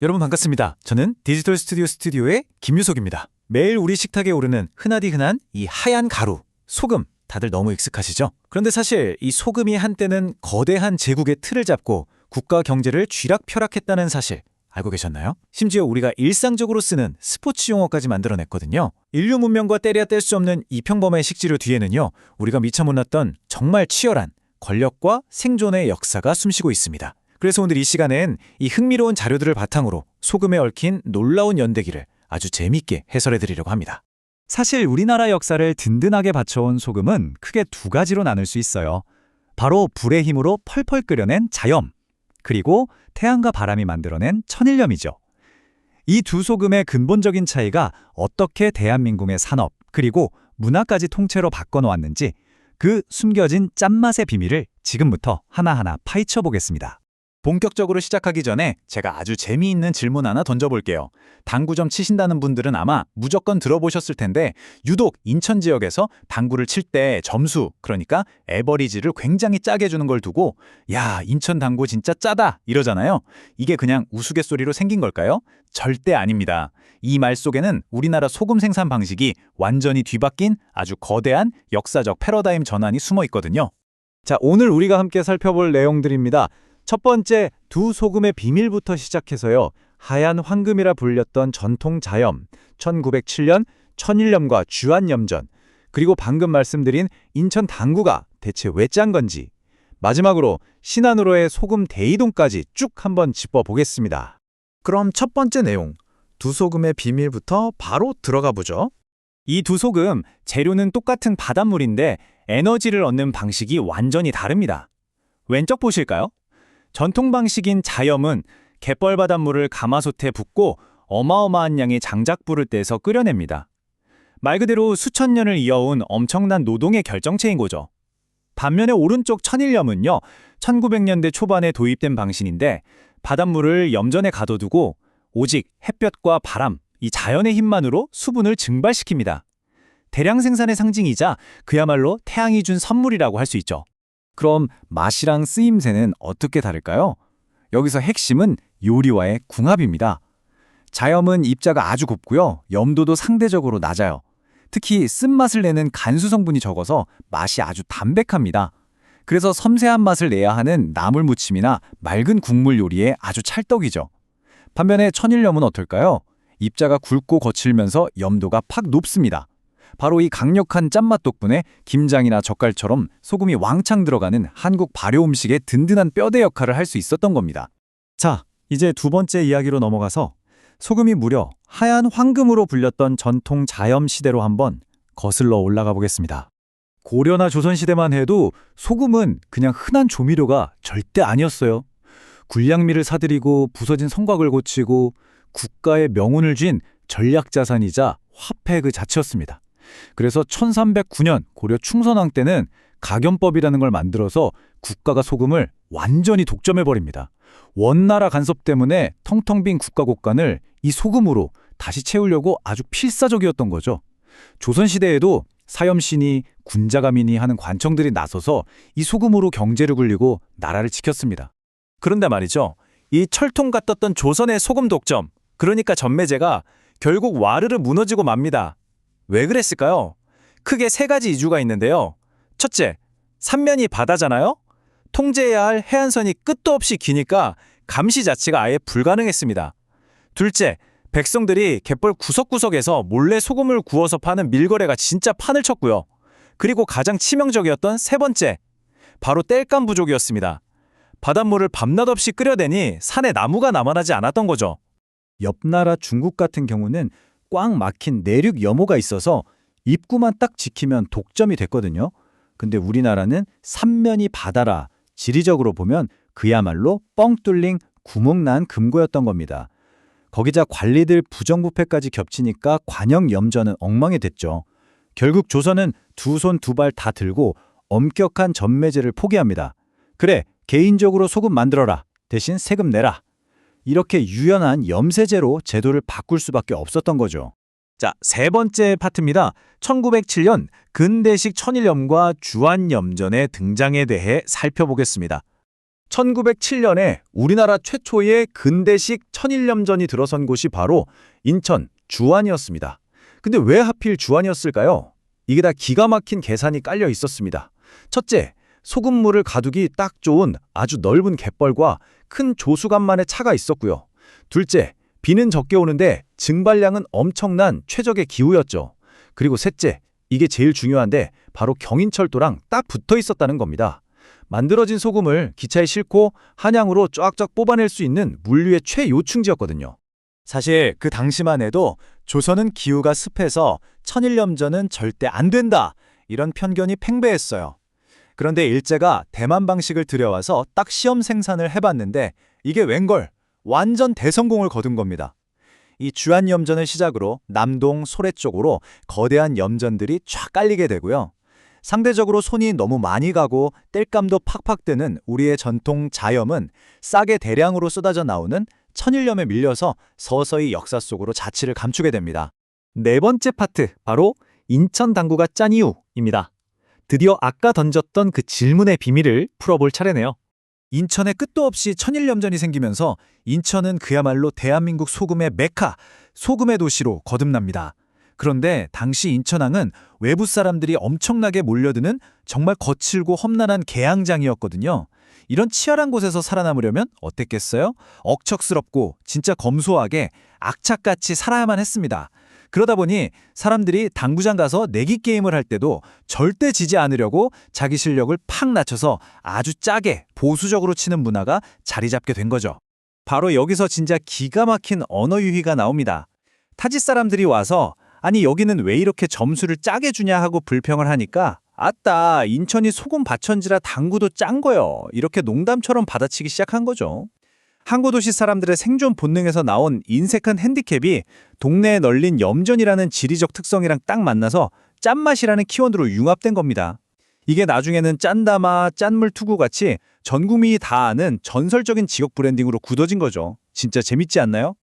여러분 반갑습니다. 저는 디지털 스튜디오의 김유석입니다. 매일 우리 식탁에 오르는 흔하디 흔한 이 하얀 가루, 소금, 다들 너무 익숙하시죠? 그런데 사실 이 소금이 한때는 거대한 제국의 틀을 잡고 국가 경제를 쥐락펴락했다는 사실 알고 계셨나요? 심지어 우리가 일상적으로 쓰는 스포츠 용어까지 만들어냈거든요. 인류 문명과 때려야 뗄 수 없는 이 평범한 식재료 뒤에는요, 우리가 미처 몰랐던 정말 치열한 권력과 생존의 역사가 숨쉬고 있습니다. 그래서 오늘 이 시간엔 이 흥미로운 자료들을 바탕으로 소금에 얽힌 놀라운 연대기를 아주 재미있게 해설해 드리려고 합니다. 사실 우리나라 역사를 든든하게 받쳐온 소금은 크게 두 가지로 나눌 수 있어요. 바로 불의 힘으로 펄펄 끓여낸 자염, 그리고 태양과 바람이 만들어낸 천일염이죠. 이 두 소금의 근본적인 차이가 어떻게 대한민국의 산업, 그리고 문화까지 통째로 바꿔놓았는지 그 숨겨진 짠맛의 비밀을 지금부터 하나하나 파헤쳐 보겠습니다. 본격적으로 시작하기 전에 제가 아주 재미있는 질문 하나 던져볼게요. 당구점 치신다는 분들은 아마 무조건 들어보셨을 텐데 유독 인천 지역에서 당구를 칠 때 점수, 그러니까 에버리지를 굉장히 짜게 주는 걸 두고 야, 인천 당구 진짜 짜다 이러잖아요. 이게 그냥 우스갯소리로 생긴 걸까요? 절대 아닙니다. 이 말 속에는 우리나라 소금 생산 방식이 완전히 뒤바뀐 아주 거대한 역사적 패러다임 전환이 숨어 있거든요. 자, 오늘 우리가 함께 살펴볼 내용들입니다. 첫 번째, 두 소금의 비밀부터 시작해서요. 하얀 황금이라 불렸던 전통 자염, 1907년 천일염과 주안염전, 그리고 방금 말씀드린 인천 당구가 대체 왜 짠 건지, 마지막으로 신안으로의 소금 대이동까지 쭉 한번 짚어보겠습니다. 그럼 첫 번째 내용, 두 소금의 비밀부터 바로 들어가 보죠. 이 두 소금, 재료는 똑같은 바닷물인데 에너지를 얻는 방식이 완전히 다릅니다. 왼쪽 보실까요? 전통 방식인 자염은 갯벌 바닷물을 가마솥에 붓고 어마어마한 양의 장작불을 떼서 끓여냅니다. 말 그대로 수천 년을 이어온 엄청난 노동의 결정체인 거죠. 반면에 오른쪽 천일염은요, 1900년대 초반에 도입된 방식인데 바닷물을 염전에 가둬두고 오직 햇볕과 바람, 이 자연의 힘만으로 수분을 증발시킵니다. 대량 생산의 상징이자 그야말로 태양이 준 선물이라고 할 수 있죠. 그럼 맛이랑 쓰임새는 어떻게 다를까요? 여기서 핵심은 요리와의 궁합입니다. 자염은 입자가 아주 곱고요. 염도도 상대적으로 낮아요. 특히 쓴맛을 내는 간수 성분이 적어서 맛이 아주 담백합니다. 그래서 섬세한 맛을 내야 하는 나물 무침이나 맑은 국물 요리에 아주 찰떡이죠. 반면에 천일염은 어떨까요? 입자가 굵고 거칠면서 염도가 팍 높습니다. 바로 이 강력한 짠맛 덕분에 김장이나 젓갈처럼 소금이 왕창 들어가는 한국 발효 음식의 든든한 뼈대 역할을 할 수 있었던 겁니다. 자, 이제 두 번째 이야기로 넘어가서 소금이 무려 하얀 황금으로 불렸던 전통 자염 시대로 한번 거슬러 올라가 보겠습니다. 고려나 조선시대만 해도 소금은 그냥 흔한 조미료가 절대 아니었어요. 군량미를 사들이고 부서진 성곽을 고치고 국가의 명운을 쥔 전략자산이자 화폐 그 자체였습니다. 그래서 1309년 고려 충선왕 때는 가견법이라는 걸 만들어서 국가가 소금을 완전히 독점해버립니다. 원나라 간섭 때문에 텅텅 빈 국가 곳간을 이 소금으로 다시 채우려고 아주 필사적이었던 거죠. 조선시대에도 사염신이, 군자가민이 하는 관청들이 나서서 이 소금으로 경제를 굴리고 나라를 지켰습니다. 그런데 말이죠, 이 철통 같았던 조선의 소금 독점, 그러니까 전매제가 결국 와르르 무너지고 맙니다. 왜 그랬을까요? 크게 세 가지 이유가 있는데요. 첫째, 삼면이 바다잖아요? 통제해야 할 해안선이 끝도 없이 기니까 감시 자체가 아예 불가능했습니다. 둘째, 백성들이 갯벌 구석구석에서 몰래 소금을 구워서 파는 밀거래가 진짜 판을 쳤고요. 그리고 가장 치명적이었던 세 번째, 바로 땔감 부족이었습니다. 바닷물을 밤낮 없이 끓여대니 산에 나무가 남아나지 않았던 거죠. 옆나라 중국 같은 경우는 꽉 막힌 내륙 염호가 있어서 입구만 딱 지키면 독점이 됐거든요. 근데 우리나라는 삼면이 바다라 지리적으로 보면 그야말로 뻥 뚫린 구멍난 금고였던 겁니다. 거기자 관리들 부정부패까지 겹치니까 관영 염전은 엉망이 됐죠. 결국 조선은 두 손 두 발 다 들고 엄격한 전매제를 포기합니다. 그래, 개인적으로 소금 만들어라. 대신 세금 내라. 이렇게 유연한 염세제로 제도를 바꿀 수밖에 없었던 거죠. 자, 세 번째 파트입니다. 1907년 근대식 천일염과 주안염전의 등장에 대해 살펴보겠습니다. 1907년에 우리나라 최초의 근대식 천일염전이 들어선 곳이 바로 인천 주안이었습니다. 근데 왜 하필 주안이었을까요? 이게 다 기가 막힌 계산이 깔려 있었습니다. 첫째, 소금물을 가두기 딱 좋은 아주 넓은 갯벌과 큰 조수간만의 차가 있었고요. 둘째, 비는 적게 오는데 증발량은 엄청난 최적의 기후였죠. 그리고 셋째, 이게 제일 중요한데 바로 경인철도랑 딱 붙어 있었다는 겁니다. 만들어진 소금을 기차에 싣고 한양으로 쫙쫙 뽑아낼 수 있는 물류의 최요충지였거든요. 사실 그 당시만 해도 조선은 기후가 습해서 천일염전은 절대 안 된다, 이런 편견이 팽배했어요. 그런데 일제가 대만 방식을 들여와서 딱 시험 생산을 해봤는데 이게 웬걸 완전 대성공을 거둔 겁니다. 이 주안염전을 시작으로 남동, 소래 쪽으로 거대한 염전들이 쫙 깔리게 되고요. 상대적으로 손이 너무 많이 가고 땔감도 팍팍 뜨는 우리의 전통 자염은 싸게 대량으로 쏟아져 나오는 천일염에 밀려서 서서히 역사 속으로 자취를 감추게 됩니다. 네 번째 파트, 바로 인천 당구가 짠 이유입니다. 드디어 아까 던졌던 그 질문의 비밀을 풀어볼 차례네요. 인천에 끝도 없이 천일염전이 생기면서 인천은 그야말로 대한민국 소금의 메카, 소금의 도시로 거듭납니다. 그런데 당시 인천항은 외부 사람들이 엄청나게 몰려드는 정말 거칠고 험난한 개항장이었거든요. 이런 치열한 곳에서 살아남으려면 어땠겠어요? 억척스럽고 진짜 검소하게 악착같이 살아야만 했습니다. 그러다 보니 사람들이 당구장 가서 내기 게임을 할 때도 절대 지지 않으려고 자기 실력을 팍 낮춰서 아주 짜게 보수적으로 치는 문화가 자리 잡게 된 거죠. 바로 여기서 진짜 기가 막힌 언어 유희가 나옵니다. 타지 사람들이 와서 아니 여기는 왜 이렇게 점수를 짜게 주냐 하고 불평을 하니까 아따 인천이 소금 바천지라 당구도 짠 거요, 이렇게 농담처럼 받아치기 시작한 거죠. 항구도시 사람들의 생존 본능에서 나온 인색한 핸디캡이 동네에 널린 염전이라는 지리적 특성이랑 딱 만나서 짠맛이라는 키워드로 융합된 겁니다. 이게 나중에는 짠다마, 짠물 투구같이 전 국민이 다 아는 전설적인 지역 브랜딩으로 굳어진 거죠. 진짜 재밌지 않나요?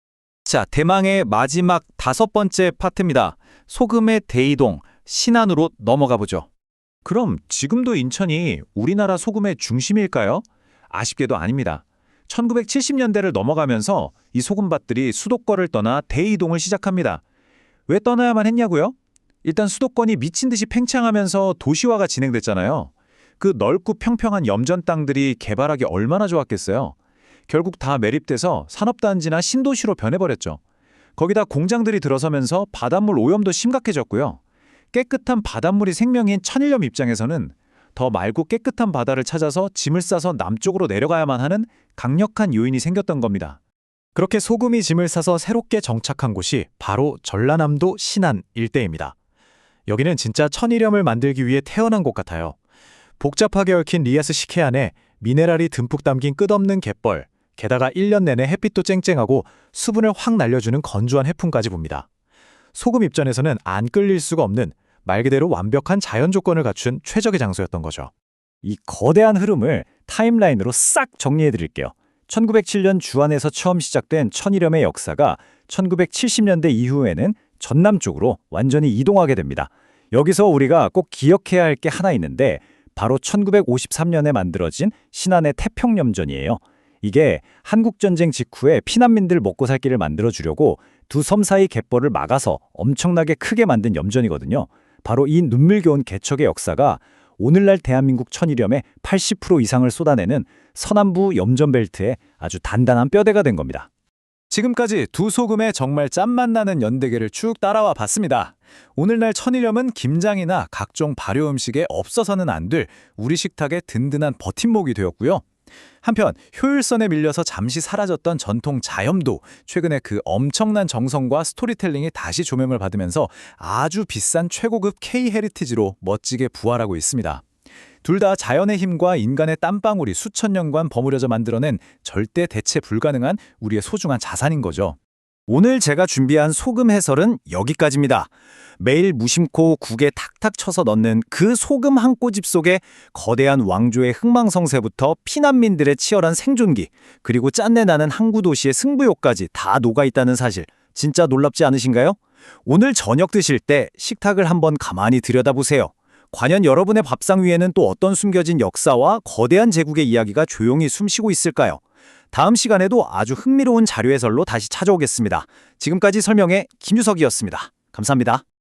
자, 대망의 마지막 다섯 번째 파트입니다. 소금의 대이동, 신안으로 넘어가 보죠. 그럼 지금도 인천이 우리나라 소금의 중심일까요? 아쉽게도 아닙니다. 1970년대를 넘어가면서 이 소금밭들이 수도권을 떠나 대이동을 시작합니다. 왜 떠나야만 했냐고요? 일단 수도권이 미친 듯이 팽창하면서 도시화가 진행됐잖아요. 그 넓고 평평한 염전 땅들이 개발하기 얼마나 좋았겠어요. 결국 다 매립돼서 산업단지나 신도시로 변해버렸죠. 거기다 공장들이 들어서면서 바닷물 오염도 심각해졌고요. 깨끗한 바닷물이 생명인 천일염 입장에서는 더 맑고 깨끗한 바다를 찾아서 짐을 싸서 남쪽으로 내려가야만 하는 강력한 요인이 생겼던 겁니다. 그렇게 소금이 짐을 싸서 새롭게 정착한 곳이 바로 전라남도 신안 일대입니다. 여기는 진짜 천일염을 만들기 위해 태어난 곳 같아요. 복잡하게 얽힌 리아스 식혜 안에 미네랄이 듬뿍 담긴 끝없는 갯벌, 게다가 1년 내내 햇빛도 쨍쨍하고 수분을 확 날려주는 건조한 해풍까지 봅니다. 소금 입장에서는 안 끌릴 수가 없는 말 그대로 완벽한 자연 조건을 갖춘 최적의 장소였던 거죠. 이 거대한 흐름을 타임라인으로 싹 정리해 드릴게요. 1907년 주안에서 처음 시작된 천일염의 역사가 1970년대 이후에는 전남 쪽으로 완전히 이동하게 됩니다. 여기서 우리가 꼭 기억해야 할 게 하나 있는데 바로 1953년에 만들어진 신안의 태평염전이에요. 이게 한국전쟁 직후에 피난민들 먹고 살 길을 만들어주려고 두 섬 사이 갯벌을 막아서 엄청나게 크게 만든 염전이거든요. 바로 이 눈물겨운 개척의 역사가 오늘날 대한민국 천일염의 80% 이상을 쏟아내는 서남부 염전벨트의 아주 단단한 뼈대가 된 겁니다. 지금까지 두 소금의 정말 짠맛 나는 연대계를 쭉 따라와 봤습니다. 오늘날 천일염은 김장이나 각종 발효 음식에 없어서는 안 될 우리 식탁의 든든한 버팀목이 되었고요. 한편 효율선에 밀려서 잠시 사라졌던 전통 자염도 최근에 그 엄청난 정성과 스토리텔링이 다시 조명을 받으면서 아주 비싼 최고급 K-헤리티지로 멋지게 부활하고 있습니다. 둘 다 자연의 힘과 인간의 땀방울이 수천 년간 버무려져 만들어낸 절대 대체 불가능한 우리의 소중한 자산인 거죠. 오늘 제가 준비한 소금 해설은 여기까지입니다. 매일 무심코 국에 탁탁 쳐서 넣는 그 소금 한 꼬집 속에 거대한 왕조의 흥망성쇠부터 피난민들의 치열한 생존기, 그리고 짠내 나는 항구 도시의 승부욕까지 다 녹아있다는 사실, 진짜 놀랍지 않으신가요? 오늘 저녁 드실 때 식탁을 한번 가만히 들여다보세요. 과연 여러분의 밥상 위에는 또 어떤 숨겨진 역사와 거대한 제국의 이야기가 조용히 숨쉬고 있을까요? 다음 시간에도 아주 흥미로운 자료 해설로 다시 찾아오겠습니다. 지금까지 설명의 김유석이었습니다. 감사합니다.